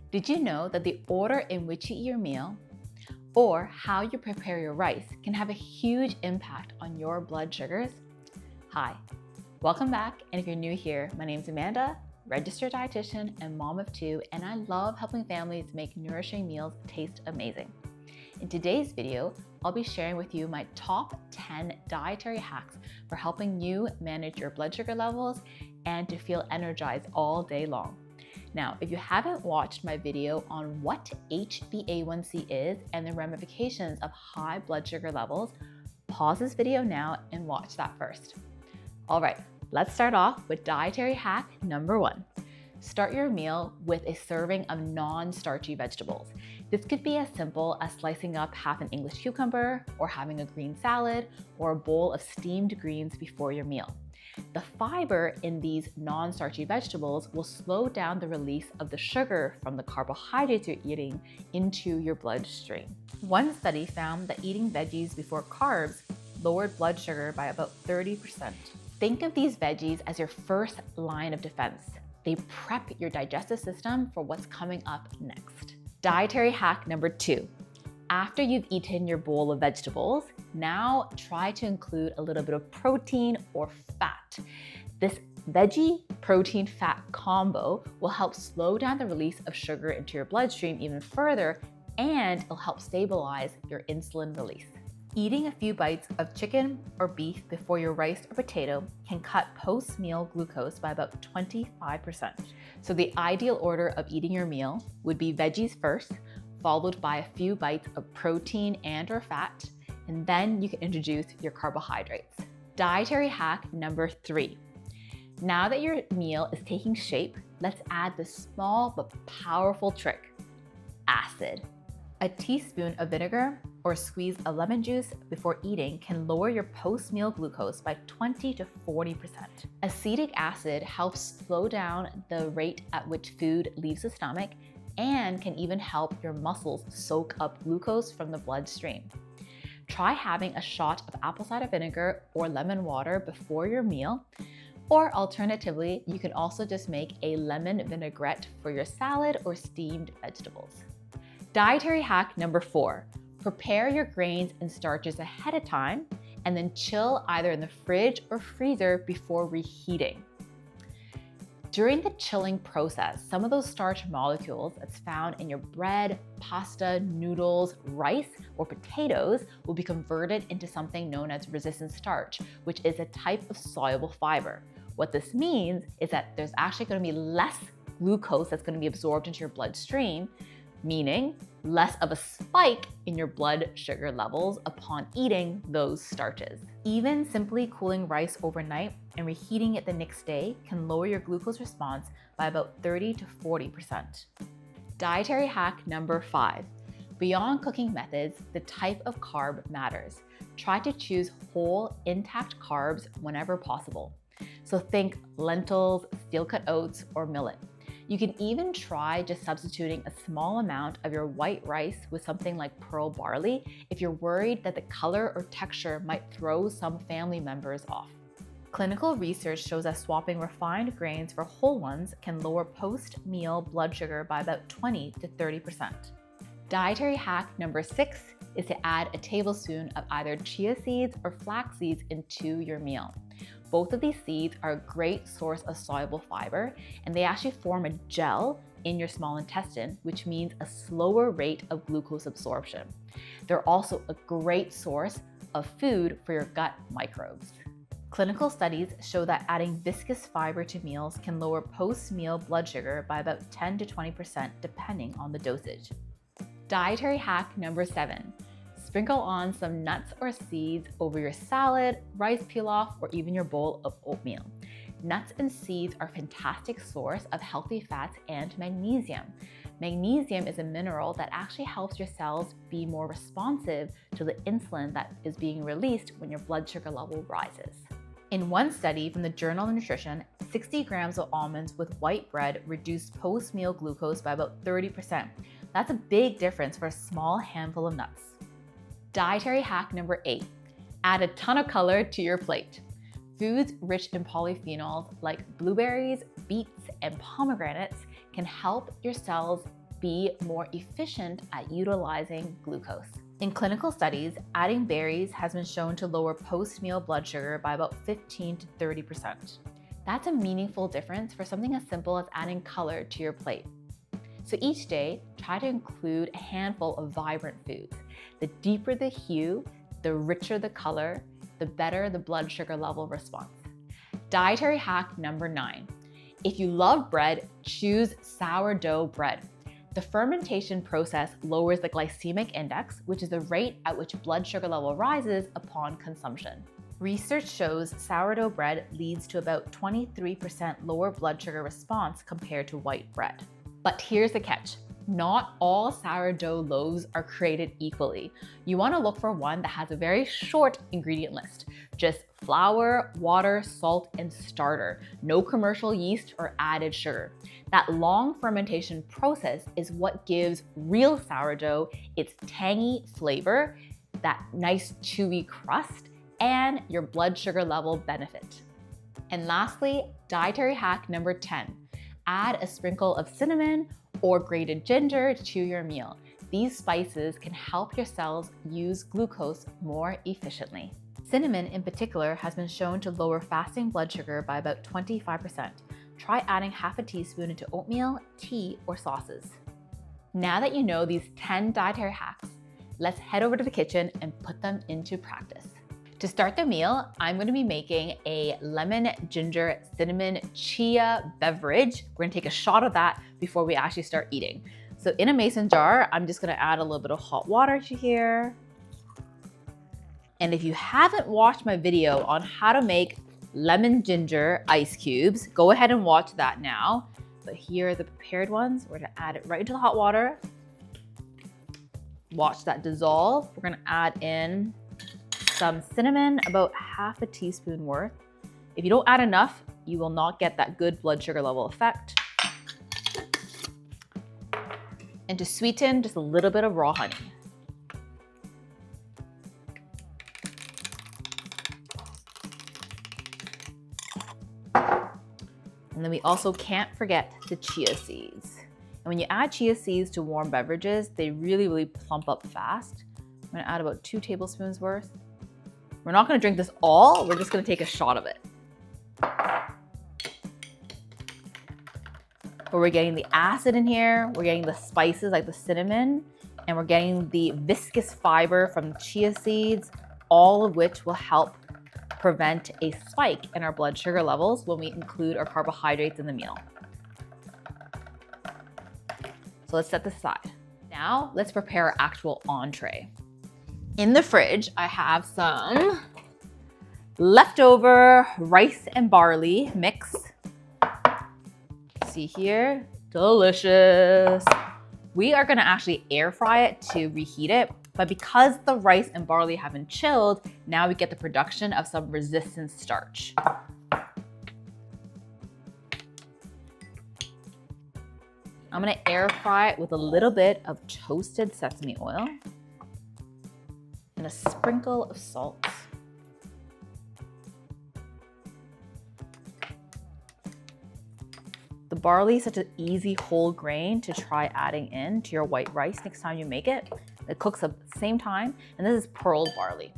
Did you know that the order in which you eat your meal or how you prepare your rice can have a huge impact on your blood sugars? Hi, welcome back. And if you're new here, my name's Amanda, registered dietitian and mom of two, and I love helping families make nourishing meals taste amazing. In today's video, I'll be sharing with you my top 10 dietary hacks for helping you manage your blood sugar levels and to feel energized all day long. Now, if you haven't watched my video on what HbA1c is and the ramifications of high blood sugar levels, pause this video now and watch that first. All right, let's start off with dietary hack number 1. Start your meal with a serving of non-starchy vegetables. This could be as simple as slicing up half an English cucumber or having a green salad or a bowl of steamed greens before your meal. The fiber in these non-starchy vegetables will slow down the release of the sugar from the carbohydrates you're eating into your bloodstream. One study found that eating veggies before carbs lowered blood sugar by about 30%. Think of these veggies as your first line of defense. They prep your digestive system for what's coming up next. Dietary hack number 2. After you've eaten your bowl of vegetables, now try to include a little bit of protein or fat. This veggie protein fat combo will help slow down the release of sugar into your bloodstream even further, and it'll help stabilize your insulin release. Eating a few bites of chicken or beef before your rice or potato can cut post-meal glucose by about 25%. So the ideal order of eating your meal would be veggies first, followed by a few bites of protein and or fat, and then you can introduce your carbohydrates. Dietary hack number 3. Now that your meal is taking shape, let's add this small but powerful trick: acid. A teaspoon of vinegar or a squeeze of lemon juice before eating can lower your post-meal glucose by 20 to 40%. Acetic acid helps slow down the rate at which food leaves the stomach and can even help your muscles soak up glucose from the bloodstream. Try having a shot of apple cider vinegar or lemon water before your meal, or alternatively, you can also just make a lemon vinaigrette for your salad or steamed vegetables. Dietary hack number 4. Prepare your grains and starches ahead of time and then chill either in the fridge or freezer before reheating. During the chilling process, some of those starch molecules that's found in your bread, pasta, noodles, rice, or potatoes will be converted into something known as resistant starch, which is a type of soluble fiber. What this means is that there's actually going to be less glucose that's going to be absorbed into your bloodstream, meaning less of a spike in your blood sugar levels upon eating those starches. Even simply cooling rice overnight and reheating it the next day can lower your glucose response by about 30 to 40%. Dietary hack number 5. Beyond cooking methods, the type of carb matters. Try to choose whole, intact carbs whenever possible. So think lentils, steel-cut oats, or millet. You can even try just substituting a small amount of your white rice with something like pearl barley if you're worried that the color or texture might throw some family members off. Clinical research shows that swapping refined grains for whole ones can lower post-meal blood sugar by about 20 to 30%. Dietary hack number 6 is to add a tablespoon of either chia seeds or flax seeds into your meal. Both of these seeds are a great source of soluble fiber, and they actually form a gel in your small intestine, which means a slower rate of glucose absorption. They're also a great source of food for your gut microbes. Clinical studies show that adding viscous fiber to meals can lower post-meal blood sugar by about 10 to 20% depending on the dosage. Dietary hack number 7. Sprinkle on some nuts or seeds over your salad, rice pilaf, or even your bowl of oatmeal. Nuts and seeds are a fantastic source of healthy fats and magnesium. Magnesium is a mineral that actually helps your cells be more responsive to the insulin that is being released when your blood sugar level rises. In one study from the Journal of Nutrition, 60 grams of almonds with white bread reduced post-meal glucose by about 30%. That's a big difference for a small handful of nuts. Dietary hack number 8. Add a ton of color to your plate. Foods rich in polyphenols like blueberries, beets, and pomegranates can help your cells be more efficient at utilizing glucose. In clinical studies, adding berries has been shown to lower post-meal blood sugar by about 15 to 30%. That's a meaningful difference for something as simple as adding color to your plate. So each day, try to include a handful of vibrant foods. The deeper the hue, the richer the color, the better the blood sugar level response. Dietary hack number 9. If you love bread, choose sourdough bread. The fermentation process lowers the glycemic index, which is the rate at which blood sugar level rises upon consumption. Research shows sourdough bread leads to about 23% lower blood sugar response compared to white bread. But here's the catch. Not all sourdough loaves are created equally. You want to look for one that has a very short ingredient list. Just flour, water, salt, and starter. No commercial yeast or added sugar. That long fermentation process is what gives real sourdough its tangy flavor, that nice chewy crust, and your blood sugar level benefit. And lastly, dietary hack number 10. Add a sprinkle of cinnamon or grated ginger to your meal. These spices can help your cells use glucose more efficiently. Cinnamon in particular has been shown to lower fasting blood sugar by about 25%. Try adding half a teaspoon into oatmeal, tea, or sauces. Now that you know these 10 dietary hacks, let's head over to the kitchen and put them into practice. To start the meal, I'm going to be making a lemon, ginger, cinnamon, chia beverage. We're going to take a shot of that before we actually start eating. So in a mason jar, I'm just going to add a little bit of hot water to here. And if you haven't watched my video on how to make lemon ginger ice cubes, go ahead and watch that now. But here are the prepared ones. We're going to add it right into the hot water. Watch that dissolve. We're going to add in some cinnamon, about half a teaspoon worth. If you don't add enough, you will not get that good blood sugar level effect. And to sweeten, just a little bit of raw honey. And then we also can't forget the chia seeds. And when you add chia seeds to warm beverages, they really plump up fast. I'm gonna add about 2 tablespoons worth. We're not gonna drink this all, we're just gonna take a shot of it. But we're getting the acid in here, we're getting the spices like the cinnamon, and we're getting the viscous fiber from the chia seeds, all of which will help prevent a spike in our blood sugar levels when we include our carbohydrates in the meal. So let's set this aside. Now let's prepare our actual entree. In the fridge, I have some leftover rice and barley mix. See here, delicious. We are gonna actually air fry it to reheat it, but because the rice and barley have been chilled, now we get the production of some resistant starch. I'm gonna air fry it with a little bit of toasted sesame oil and a sprinkle of salt. The barley is such an easy whole grain to try adding in to your white rice next time you make it. It cooks at the same time, and this is pearled barley.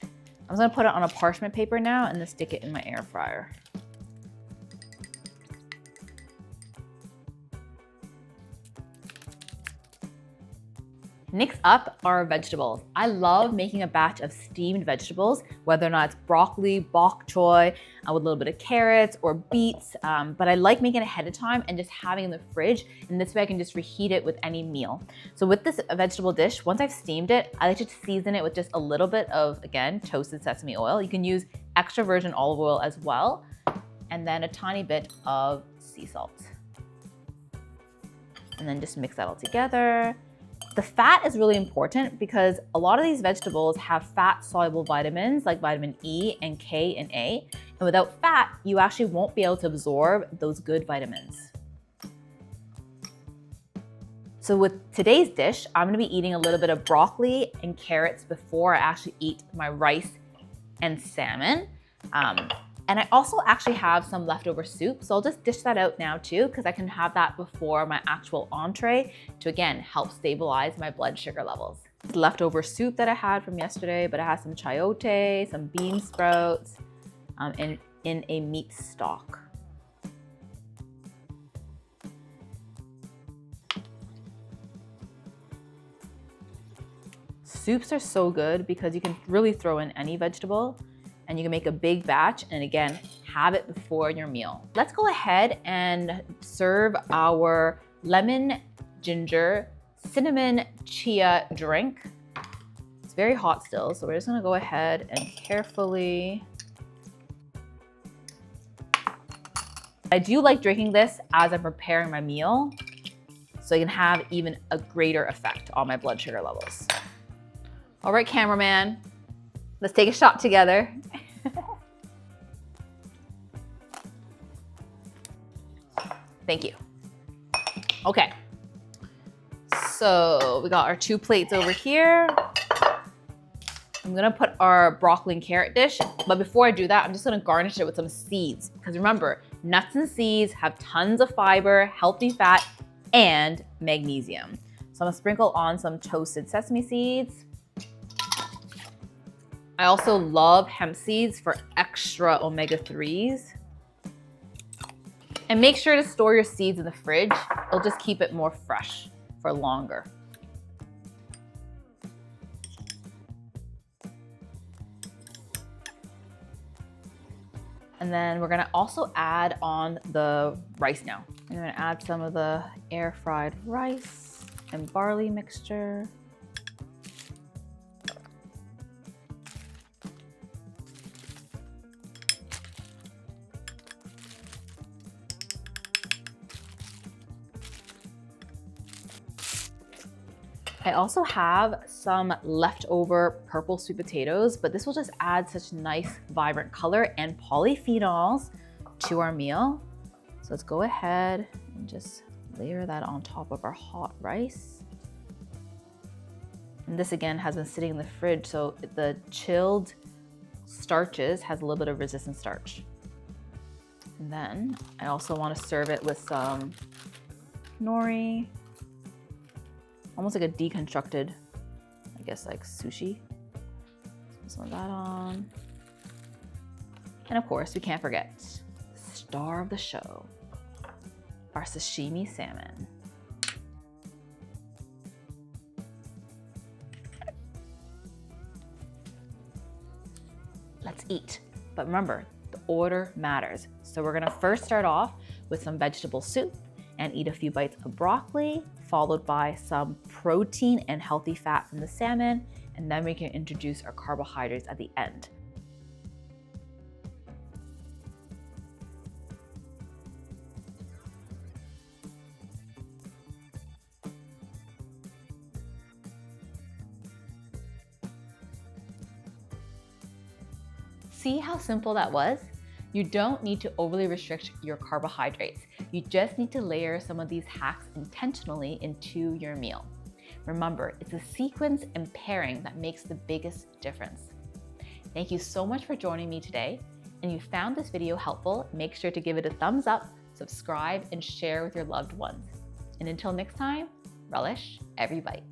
I'm just gonna put it on a parchment paper now and then stick it in my air fryer. Next up are vegetables. I love making a batch of steamed vegetables, whether or not it's broccoli, bok choy, with a little bit of carrots or beets, but I like making it ahead of time and just having it in the fridge, and this way I can just reheat it with any meal. So with this vegetable dish, once I've steamed it, I like to season it with just a little bit of, again, toasted sesame oil. You can use extra virgin olive oil as well, and then a tiny bit of sea salt. And then just mix that all together. The fat is really important because a lot of these vegetables have fat-soluble vitamins like vitamin E and K and A. And without fat, you actually won't be able to absorb those good vitamins. So with today's dish, I'm gonna be eating a little bit of broccoli and carrots before I actually eat my rice and salmon. And I also actually have some leftover soup, so I'll just dish that out now too, because I can have that before my actual entree to, again, help stabilize my blood sugar levels. Leftover soup that I had from yesterday, but it has some chayote, some bean sprouts, and in a meat stock. Soups are so good because you can really throw in any vegetable and you can make a big batch and, again, have it before your meal. Let's go ahead and serve our lemon, ginger, cinnamon, chia drink. It's very hot still, so we're just gonna go ahead and carefully. I do like drinking this as I'm preparing my meal, so it can have even a greater effect on my blood sugar levels. All right, cameraman, let's take a shot together. Thank you. Okay, so we got our 2 plates over here. I'm gonna put our broccoli and carrot dish, but before I do that, I'm just gonna garnish it with some seeds. Because remember, nuts and seeds have tons of fiber, healthy fat, and magnesium. So I'm gonna sprinkle on some toasted sesame seeds. I also love hemp seeds for extra omega-3s. And make sure to store your seeds in the fridge. It'll just keep it more fresh for longer. And then we're gonna also add on the rice now. I'm gonna add some of the air fried rice and barley mixture. I also have some leftover purple sweet potatoes, but this will just add such nice, vibrant color and polyphenols to our meal. So let's go ahead and just layer that on top of our hot rice. And this, again, has been sitting in the fridge, so the chilled starches has a little bit of resistant starch. And then I also want to serve it with some nori. Almost like a deconstructed, I guess, like sushi. Put some of that on. And of course, we can't forget the star of the show, our sashimi salmon. Let's eat. But remember, the order matters. So we're gonna first start off with some vegetable soup and eat a few bites of broccoli, followed by some protein and healthy fat from the salmon, and then we can introduce our carbohydrates at the end. See how simple that was? You don't need to overly restrict your carbohydrates. You just need to layer some of these hacks intentionally into your meal. Remember, it's a sequence and pairing that makes the biggest difference. Thank you so much for joining me today. And if you found this video helpful, make sure to give it a thumbs up, subscribe, and share with your loved ones. And until next time, relish every bite.